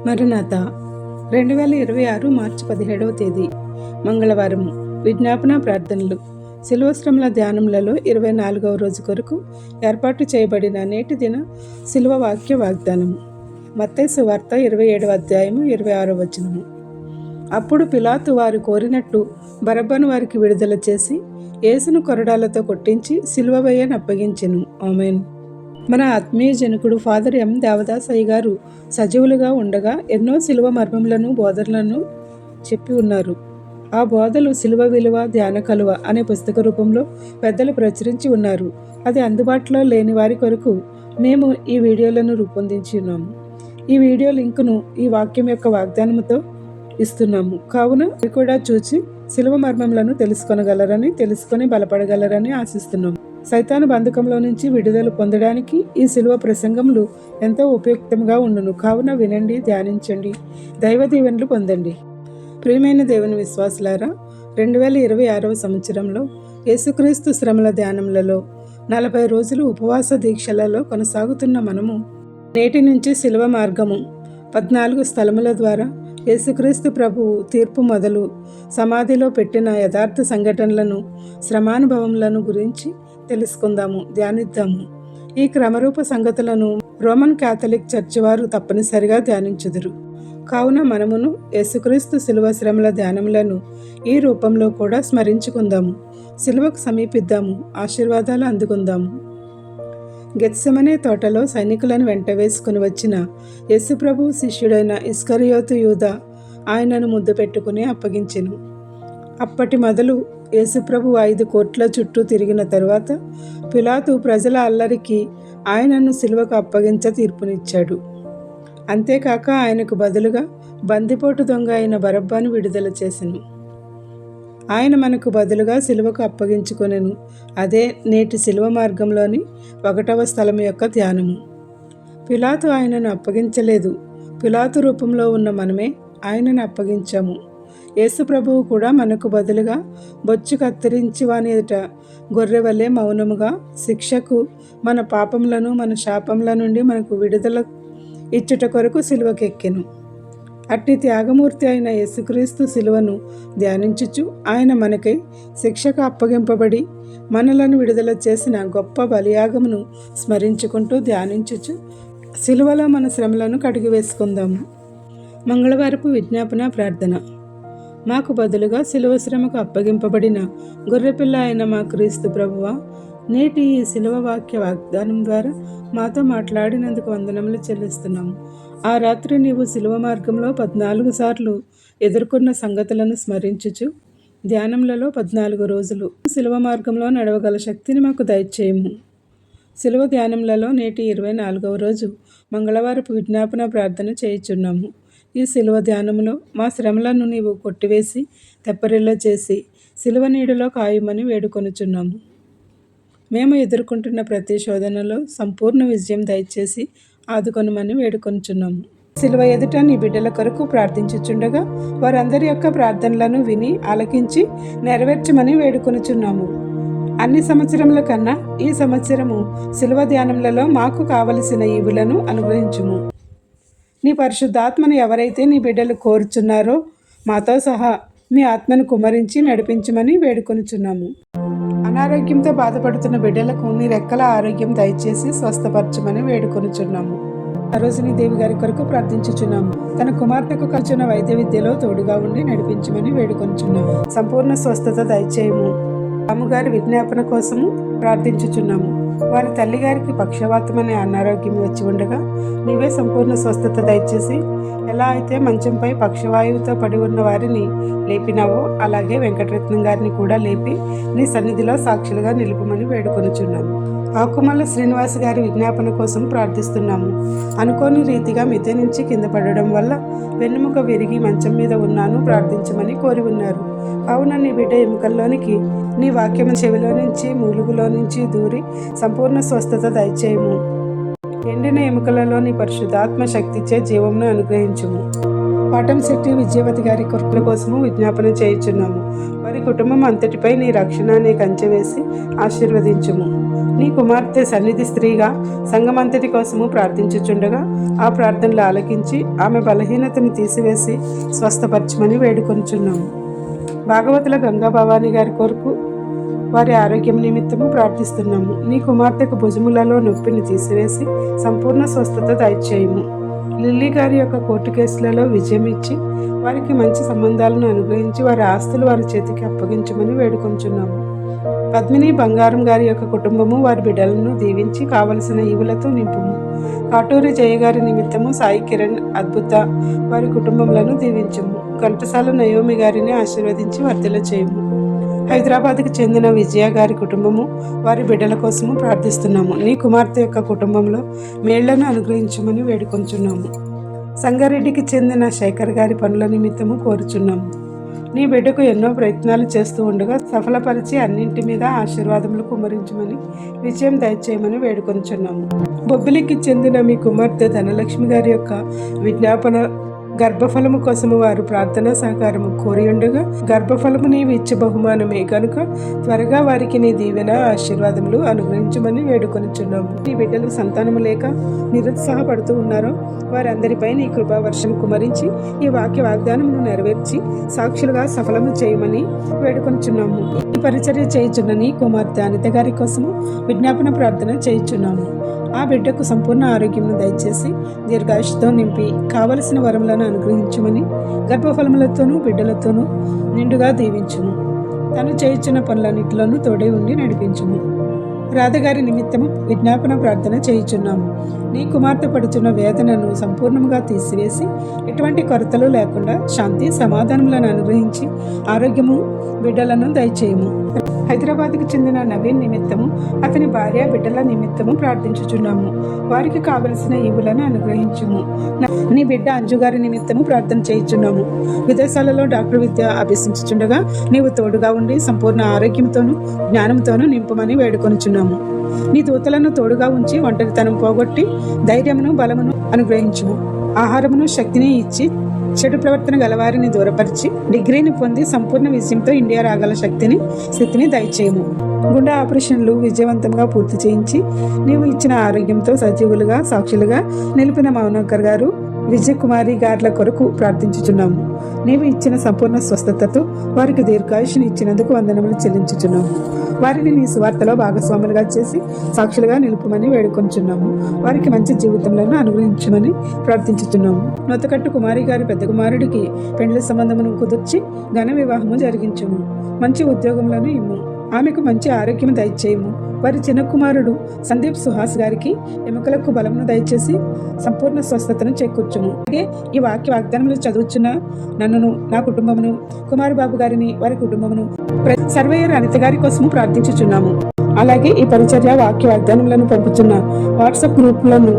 మరణాత 2026 మార్చి 17వ తేదీ మంగళవారం. విజ్ఞాపన ప్రార్థనలు. శిలువ శ్రమల ధ్యానములలో 24వ రోజు కొరకు ఏర్పాటు చేయబడిన నేటి దిన శిలువ వాక్య వాగ్దానము. మత్తయి సువార్త 27వ అధ్యాయము 26వ వచనము. అప్పుడు పిలాతు వారు కోరినట్టు బరబ్బను వారికి విడుదల చేసి యేసును కొరడాలతో కొట్టించి శిలువ వేయని అప్పగించెను. ఆమేన్. మన ఆత్మీయ జనకుడు ఫాదర్ ఎం దేవదాసయ్య గారు సజీవులుగా ఉండగా ఎన్నో శిలువ మర్మములను బోధనలను చెప్పి ఉన్నారు. ఆ బోధలు శిలువ విలువ ధ్యాన కలువ అనే పుస్తక రూపంలో పెద్దలు ప్రచురించి ఉన్నారు. అది అందుబాటులో లేని వారి కొరకు మేము ఈ వీడియోలను రూపొందించి ఉన్నాము. ఈ వీడియో లింకును ఈ వాక్యం యొక్క వాగ్దానముతో ఇస్తున్నాము. కావున ఇది కూడా చూసి శిలువ మర్మములను తెలుసుకొని బలపడగలరని ఆశిస్తున్నాము. సైతాను బంధకంలో నుంచి విడుదల పొందడానికి ఈ శిలువ ప్రసంగములు ఎంతో ఉపయుక్తంగా ఉండును. కావున వినండి, ధ్యానించండి, దైవ దీవెనలు పొందండి. ప్రియమైన దేవుని విశ్వాసులారా, 2026వ సంవత్సరంలో యేసుక్రీస్తు శ్రమల ధ్యానములలో 40 రోజులు ఉపవాస దీక్షలలో కొనసాగుతున్న మనము నేటి నుంచి శిలువ మార్గము 14 స్థలముల ద్వారా యేసుక్రీస్తు ప్రభువు తీర్పు మొదలు సమాధిలో పెట్టిన యథార్థ సంఘటనలను, శ్రమానుభవములను గురించి తెలుసుకుందాము, ధ్యానిద్దాము. ఈ క్రమరూప సంగతులను రోమన్ క్యాథలిక్ చర్చ్ వారు తప్పనిసరిగా ధ్యానించుదురు. కావున మనమును యేసుక్రీస్తు శిలువ శ్రమల ధ్యానములను ఈ రూపంలో కూడా స్మరించుకుందాము. శిలువకు సమీపిద్దాము, ఆశీర్వాదాలు అందుకుందాము. గెత్సెమనే తోటలో సైనికులను వెంట వేసుకుని వచ్చిన యేసుప్రభు శిష్యుడైన ఇస్కరియోతు యూదా ఆయనను ముద్దు పెట్టుకుని అప్పగించెను. అప్పటి మొదలు యేసుప్రభు 5 కోట్ల చుట్టూ తిరిగిన తరువాత పిలాతు ప్రజల అల్లరికి ఆయనను సిలువకు అప్పగించ తీర్పునిచ్చాడు. అంతేకాక ఆయనకు బదులుగా బందిపోటు దొంగ అయిన బరబ్బను విడుదల చేసెను. ఆయన మనకు బదులుగా సిలువకు అప్పగించుకొనెను. అదే నేటి సిలువ మార్గంలోని 1వ స్థలం యొక్క ధ్యానము. పిలాతు ఆయనను అప్పగించలేదు. పిలాతు రూపంలో ఉన్న మనమే ఆయనను అప్పగించాము. యేసు ప్రభువు కూడా మనకు బదులుగా బొచ్చు కత్తిరించి వాని ఎదుట గొర్రెవలే మౌనముగా శిక్షకు, మన పాపములను, మన శాపముల నుండి మనకు విడుదల ఇచ్చుట కొరకు సిలువకెక్కెను. అట్టి త్యాగమూర్తి అయిన యేసుక్రీస్తు సిలువను ధ్యానించుచు ఆయన మనకై శిక్షకు అప్పగింపబడి మనలను విడుదల చేసిన గొప్ప బలియాగమును స్మరించుకుంటూ ధ్యానించుచు సిలువలో మన శ్రమలను కడిగి వేసుకుందాము. మంగళవారపు విజ్ఞాపన ప్రార్థన. మాకు బదులుగా సిలువ శ్రమకు అప్పగింపబడిన గొర్రెపిల్ల అయిన మా క్రీస్తు ప్రభువా, నేటి ఈ సిలువ వాక్య వాగ్దానం ద్వారా మాతో మాట్లాడినందుకు వందనములు చెల్లిస్తున్నాము. ఆ రాత్రి నీవు సిలువ మార్గంలో 14 సార్లు ఎదుర్కొన్న సంగతులను స్మరించుచు ధ్యానములలో 14 రోజులు సిలువ మార్గంలో నడవగల శక్తిని మాకు దయచేయము. సిలువ ధ్యానములలో నేటి 24వ రోజు మంగళవారపు విజ్ఞాపన ప్రార్థన చేయుచున్నాము. ఈ సిలువ ధ్యానములో మా శ్రమలను నీవు కొట్టివేసి తెప్పరిల్ల చేసి సిలువ నీడలో కాయమని వేడుకొనుచున్నాము. మేము ఎదుర్కొంటున్న ప్రతి శోధనలో సంపూర్ణ విజయం దయచేసి ఆదుకొనమని వేడుకొనుచున్నాము. సిలువ ఎదుట నీ బిడ్డల కొరకు ప్రార్థించుచుండగా వారందరి యొక్క ప్రార్థనలను విని ఆలకించి నెరవేర్చమని వేడుకొనుచున్నాము. అన్ని సంవత్సరముల కన్నా ఈ సంవత్సరము సిలువ ధ్యానములలో మాకు కావలసిన ఈవులను అనుగ్రహించుము. నీ పరిశుద్ధాత్మను ఎవరైతే నీ బిడ్డలు కోరుచున్నారో మాతో సహా మీ ఆత్మను కుమ్మరించి నడిపించమని వేడుకొనుచున్నాము. అనారోగ్యంతో బాధపడుతున్న బిడ్డలకు నీ రెక్కల ఆరోగ్యం దయచేసి స్వస్థపరచమని వేడుకొనుచున్నాము. సరోజిని దేవి గారి కొరకు ప్రార్థించుచున్నాము. తన కుమార్తెకు ఖర్చున్న వైద్య విద్యలో తోడుగా ఉండి నడిపించమని వేడుకొనుచున్నాము. సంపూర్ణ స్వస్థత దయచేయము. అమ్మగారి విజ్ఞాపన కోసము ప్రార్థించుచున్నాము. వారి తల్లిగారికి పక్షవాతం అనే అనారోగ్యం వచ్చి ఉండగా నీవే సంపూర్ణ స్వస్థత దయచేసి ఎలా అయితే మంచంపై పక్షవాయువుతో పడి ఉన్న వారిని లేపినావో అలాగే వెంకటరత్నం గారిని కూడా లేపి నీ సన్నిధిలో సాక్షులుగా నిలుపమని వేడుకొనుచున్నాము. ఆకుమల్ల శ్రీనివాస్ గారి విజ్ఞాపన కోసం ప్రార్థిస్తున్నాము. అనుకోని రీతిగా మిద్దె నుంచి కింద పడడం వల్ల వెన్నుముక విరిగి మంచం మీద ఉన్నాను, ప్రార్థించమని కోరి ఉన్నారు. కావున నీ బిడ్డ ఎముకల్లోనికి నీ వాక్యము చెవిలో నుంచి మూలుగులో నుంచి దూరి సంపూర్ణ స్వస్థత దయచేయము. ఎండిన ఎముకలలో నీ పరిశుద్ధాత్మ శక్తిచే జీవమును అనుగ్రహించుము. పాటంశెట్టి విజయవతి గారి కొరకుల కోసము విజ్ఞాపన చేయుచున్నాము. వారి కుటుంబం అంతటిపై నీ రక్షణ నీ కంచె వేసి ఆశీర్వదించుము. నీ కుమార్తె సన్నిధి స్త్రీగా సంఘమంతటి కోసము ప్రార్థించుచుండగా ఆ ప్రార్థనలు ఆలకించి ఆమె బలహీనతను తీసివేసి స్వస్థపరచమని వేడుకొంచున్నాము. భాగవతుల గంగా భవాని గారి కొరకు వారి ఆరోగ్యం నిమిత్తము ప్రార్థిస్తున్నాము. నీ కుమార్తెకు భుజములలో నొప్పిని తీసివేసి సంపూర్ణ స్వస్థత దయచేయము. లిల్లీ గారి యొక్క కోర్టు కేసులలో విజయం ఇచ్చి వారికి మంచి సంబంధాలను అనుగ్రహించి వారి ఆస్తులు వారి చేతికి అప్పగించమని వేడుకొంచున్నాము. పద్మిని బంగారం గారి యొక్క కుటుంబము వారి బిడ్డలను దీవించి కావలసిన ఈవులతో నింపుము. కాటూరి జయ గారి నిమిత్తము సాయి కిరణ్ అద్భుత వారి కుటుంబములను దీవించుము. ఘంటసాల నయోమి గారిని ఆశీర్వదించి వర్ధల చేయము. హైదరాబాద్కి చెందిన విజయ గారి కుటుంబము వారి బిడ్డల కోసము ప్రార్థిస్తున్నాము. నీ కుమార్తె యొక్క కుటుంబంలో మేళ్లను అనుగ్రహించమని వేడుకొంచున్నాము. సంగారెడ్డికి చెందిన శేఖర్ గారి పనుల నిమిత్తము కోరుచున్నాము. నీ బిడ్డకు ఎన్నో ప్రయత్నాలు చేస్తూ ఉండగా సఫలపరిచి అన్నింటి మీద ఆశీర్వాదములు కుమ్మరించమని విజయం దయచేయమని వేడుకొంచున్నాము. బొబ్బిలికి చెందిన మీ కుమార్తె ధనలక్ష్మి గారి యొక్క విజ్ఞాపన గర్భఫలము కోసము వారు ప్రార్థనా సహకారము కోరి ఉండగా గర్భఫలము నీవు ఇచ్చే బహుమానమే కనుక త్వరగా వారికి నీ దీవెన ఆశీర్వాదములు అనుగ్రహించమని వేడుకొనిచున్నాము. నీ బిడ్డలు సంతానము లేక నిరుత్సాహపడుతూ ఉన్నారో వారందరిపై నీ కృపా వర్షం కుమరించి ఈ వాక్య వాగ్దానమును నెరవేర్చి సాక్షులుగా సఫలము చేయమని వేడుకొనిచున్నాము. ఈ పరిచర్య చేయుచున్న నీ కుమార్తె అనిత గారి కోసము విజ్ఞాపన ప్రార్థన చేయుచున్నాము. ఆ బిడ్డకు సంపూర్ణ ఆరోగ్యమును దయచేసి దీర్ఘాయుషుతో నింపి కావలసిన వరములను అనుగ్రహించమని గర్భఫలములతోనూ బిడ్డలతోనూ నిండుగా దీవించుము. తను చేయించిన పనులన్నిటిలోనూ తోడే ఉండి నడిపించుము. రాధగారి నిమిత్తము విజ్ఞాపన ప్రార్థన చేయుచున్నాము. నీ కుమార్తె పడుచున్న వేదనను సంపూర్ణంగా తీసివేసి ఎటువంటి కొరతలు లేకుండా శాంతి సమాధానములను అనుగ్రహించి ఆరోగ్యము బిడ్డలను దయచేయము. హైదరాబాద్కు చెందిన నవీన్ నిమిత్తము అతని భార్య బిడ్డల నిమిత్తము ప్రార్థించుచున్నాము. వారికి కావలసిన ఈవులను అనుగ్రహించుము. నీ బిడ్డ అంజుగారి నిమిత్తము ప్రార్థన చేయుచున్నాము. విదేశాలలో డాక్టర్ విద్య అభ్యసించుచుండగా నీవు తోడుగా ఉండి సంపూర్ణ ఆరోగ్యంతోనూ జ్ఞానంతోనూ నింపమని వేడుకొనుచున్నాము. నీ దూతలను తోడుగా ఉంచి ఒంటరితనం పోగొట్టి ధైర్యమును బలమును అనుగ్రహించుము. ఆహారమును శక్తిని ఇచ్చి చెడు ప్రవర్తన గలవారిని దూరపరిచి డిగ్రీని పొంది సంపూర్ణ విజయంతో ఇండియా రాగల స్థితిని దయచేయము. గుండె ఆపరేషన్లు విజయవంతంగా పూర్తి చేయించి నీవు ఇచ్చిన ఆరోగ్యంతో సజీవులుగా సాక్షులుగా నిలిపిన మౌనకర్ గారు విజయకుమారి గార్ల కొరకు ప్రార్థించుచున్నాము. నీవు ఇచ్చిన సంపూర్ణ స్వస్థతతో వారికి దీర్ఘాయుషుని ఇచ్చినందుకు వందనములు చెల్లించుచున్నాము. వారిని నీ సువార్తలో భాగస్వాములుగా చేసి సాక్షులుగా నిలుపమని వేడుకొంచున్నాము. వారికి మంచి జీవితంలో అనుగ్రహించమని ప్రార్థించుచున్నాము. నొత్తకట్టు కుమారి గారి పెద్ద కుమారుడికి పెండ్లి సంబంధమును కుదుర్చి ఘన వివాహము జరిగించుము. మంచి ఉద్యోగములను ఇమ్ము. ఆమెకు మంచి ఆరోగ్యం దయచేయము. వారి చిన్న కుమారుడు సందీప్ సుహాస్ గారికి ఎముకలకు బలమును దయచేసి సంపూర్ణ స్వస్థతను చేకూర్చుము. అలాగే ఈ వాక్య వాగ్దానములు చదువుచున్న నన్నును నా కుటుంబమును కుమారు బాబు గారిని వారి కుటుంబమును సర్వేయర్ అనిత గారి కోసము ప్రార్థించుచున్నాము. అలాగే ఈ పరిచర్య వాక్య వాగ్దానములను పంపుతున్న వాట్సాప్ గ్రూపులను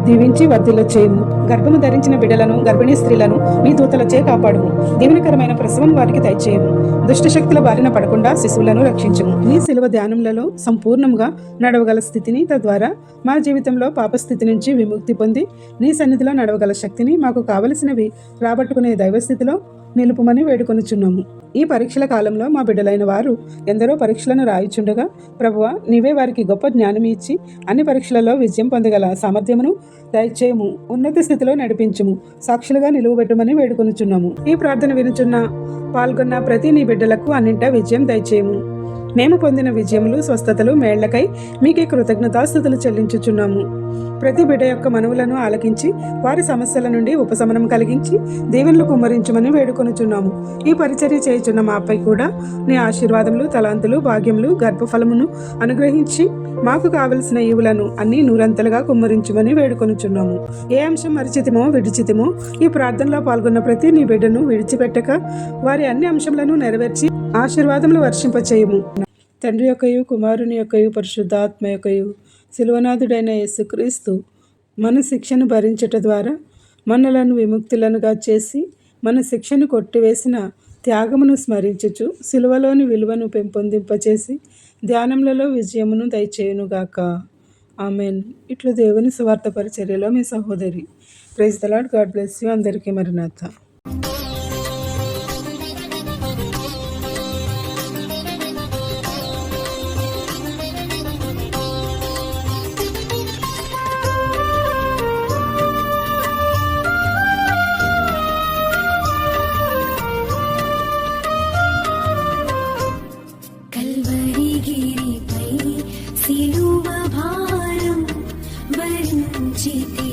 దీవించి వర్ధిల్ల చేయము. గర్భము ధరించిన బిడ్డలను గర్భిణీ స్త్రీలను నీ దూతలచే కాపాడుము. దీవెనకరమైన ప్రసవం వారికి దయచేయము. దుష్టశక్తుల బారిన పడకుండా శిశువులను రక్షించుము. నీ శిలువ ధ్యానములలో సంపూర్ణంగా నడవగల స్థితిని, తద్వారా మా జీవితంలో పాపస్థితి నుంచి విముక్తి పొంది నీ సన్నిధిలో నడవగల శక్తిని మాకు కావలసినవి రాబట్టుకునే దైవస్థితిలో నిలుపుమని వేడుకొనుచున్నాము. ఈ పరీక్షల కాలంలో మా బిడ్డలైన వారు ఎందరో పరీక్షలను రాయిచుండగా ప్రభువా నీవే వారికి గొప్ప జ్ఞానం ఇచ్చి అన్ని పరీక్షలలో విజయం పొందగల సామర్థ్యమును దయచేయము. ఉన్నత స్థితిలో నడిపించుము. సాక్షులుగా నిలువబెట్టమని వేడుకొనుచున్నాము. ఈ ప్రార్థన వినుచున్న పాల్గొన్న ప్రతి నీ బిడ్డలకు అన్నింటా విజయం దయచేయము. మేము పొందిన విజయములు స్వస్థతలు మేళ్లకై మీకే కృతజ్ఞతాస్తుతులు చెల్లించుచున్నాము. ప్రతి బిడ్డ యొక్క మనవులను ఆలకించి వారి సమస్యల నుండి ఉపశమనం కలిగించి దీవెనలు కుమ్మరించమని వేడుకొనుచున్నాము. ఈ పరిచర్య చేయుచున్న మాపై కూడా నీ ఆశీర్వాదములు తలాంతులు భాగ్యములు గర్భఫలమును అనుగ్రహించి మాకు కావలసిన ఈవులను అన్ని నూరంతలుగా కుమ్మరించమని వేడుకొనుచున్నాము. ఏ అంశం మరిచితిమో విడిచితిమో ఈ ప్రార్థనలో పాల్గొన్న ప్రతి నీ బిడ్డను విడిచిపెట్టక వారి అన్ని అంశములను నెరవేర్చి ఆశీర్వాదములు వర్షింపచేయము. తండ్రి యొక్కయు కుమారుని యొక్కయు పరిశుద్ధాత్మ యొక్కయు శిలువనాథుడైన యేసుక్రీస్తు మన శిక్షను భరించట ద్వారా మనలను విముక్తులనుగా చేసి మన శిక్షను కొట్టివేసిన త్యాగమును స్మరించుచు శిలువలోని విలువను పెంపొందింపచేసి ధ్యానములలో విజయమును దయచేయునుగాక. ఆమెన్. ఇట్లు దేవుని సువార్త పరిచర్యలో మీ సహోదరి. Praise the Lord. God bless you. అందరికీ మరణాత. భారం భరించితి